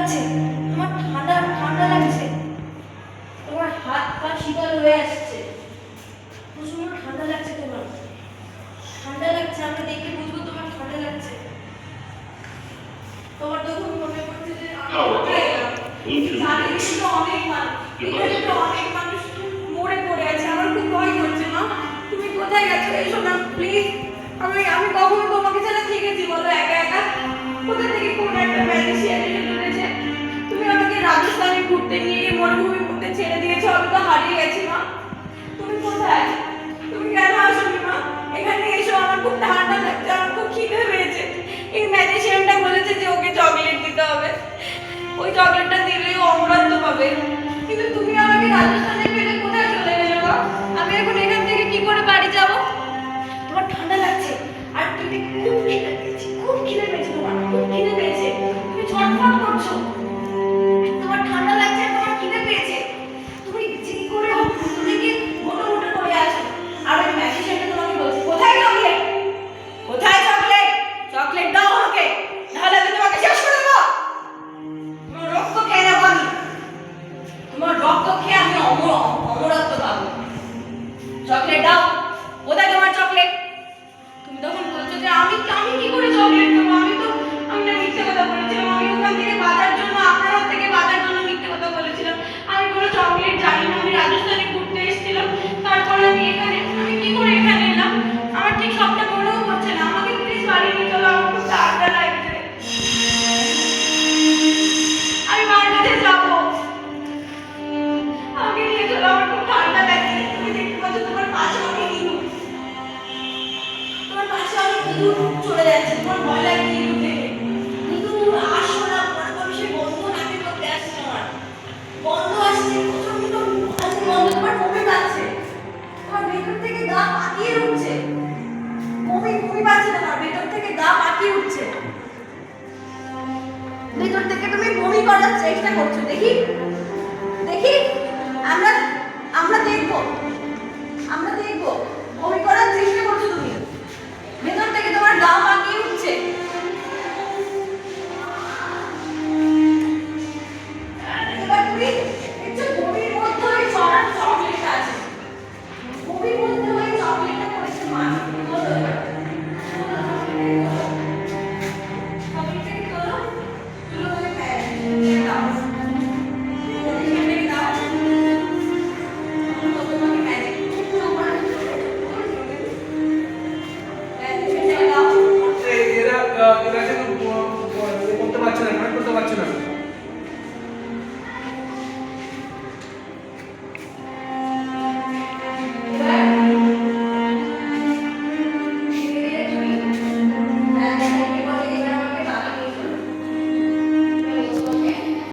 লাগছে, আমার ঠান্ডা ঠান্ডা লাগছে, তোমার হাত পা শীতল হয়ে আসছে, প্রচন্ড ঠান্ডা লাগছে, তোমার ঠান্ডা লাগছে, আমরা দেখে বুঝবো তোমার ঠান্ডা লাগছে। তোমার তখন মনে পড়ছে যে অনেক মানুষ মরে পড়ে আছে, আমার খুব ভয় করছে। মা তুমি কোথায় গেছো? এসো না প্লিজ, আমি কখনো তোমাকে ছাড়া থেকেছি বলো একা একা? কোথা থেকে কোন একটা ম্যাজিশিয়ান এসে পড়েছে, তুমি আমাকে রাজস্থানে ঘুরতে নিয়ে গিয়ে মরুভূমি ঘুরতে ছেড়ে দিয়েছো, আমি তো হারিয়ে গেছি। মা তুমি কোথায়? তুমি কেন আসোনি? মা এখানে এসো, আমার খুব ঠান্ডা লাগছে, আমার খুব খিদে পেয়েছে। এই ম্যাজিশিয়ানটা বলেছে যে ওকে চকলেট দিতে হবে, ওই চকলেটটা দিলেই ও অমরত্ব পাবে। কিন্তু তুমি আমাকে রাজস্থানে ফেলে কোথায় চলে গেলে? মা আমি এখন এখান থেকে কি করে বাড়ি যাব? তোমার ঠান্ডা লাগছে আর তুমি খুব খিদে পেয়েছে, খুব খিদে পেয়েছে, তোমার খুব খিদে পেয়েছে, তুমি ছটফট করছো, তোমার ঠান্ডা লাগছে, তোমার খিদে পেয়েছে, তুমি কি করে হোক ঘুম থেকে মোটো মোটো করে আসো। আর ওই ম্যাজিশিয়ানটা তোমাকে বলছে কোথায় চকলেট, কোথায় চকলেট, চকলেট দাও আমাকে, নাহলে আমি তোমাকে শেষ করে দেবো। তোমার রক্ত খেয়ে নেবো আমি, তোমার রক্ত খেয়ে আমি অমরত্ব পাবো। চকলেট দাও, কোথায় তোমার চকলেট? তুমি তখন বলছো যে আমি কি করে চকলেট দেবো, আমি না মিথ্যে কথা বলেছিলাম, আমি ওখান থেকে বাজার জন্য আপনার থেকে বাজার জন্য মিথ্যে কথা বলেছিলাম, আমি কোনো চকলেট জানি না, আমি রাজস্থানে ঘুরতে এসেছিলাম, তারপরে আমি কি করে এখানে এলাম, আমার ঠিক সবটা মনেও পড়ছে না, আমাকে প্লিজ বাড়ি নিয়ে চলো, আমার খুব ঠান্ডা লাগছে, আমি মার কাছে যাবো, আমাকে নিয়ে চলো, আমার খুব ঠান্ডা লাগছে। তুমি দেখতে পাচ্ছ তোমার পাশে অনেক ইঁদুর, তোমার পাশে অনেক ইঁদুর চলে যাচ্ছে, তোমার ভয় লাগছে ইঁদুর দেখে। ইঁদুর আসো না, মনে করো সে গন্ধ নাকের মধ্যে আসছে, আমার গন্ধ আসছে, প্রচন্ড গন্ধ, তোমার বমি পাচ্ছে, তোমার ভেতর থেকে গা পাকিয়ে উঠছে, বমি পাচ্ছে, তোমার ভেতর থেকে গা পাকিয়ে উঠছে, ভেতর থেকে তুমি বমি করার চেষ্টা করছো। দেখি দেখি আমরা দেখবো।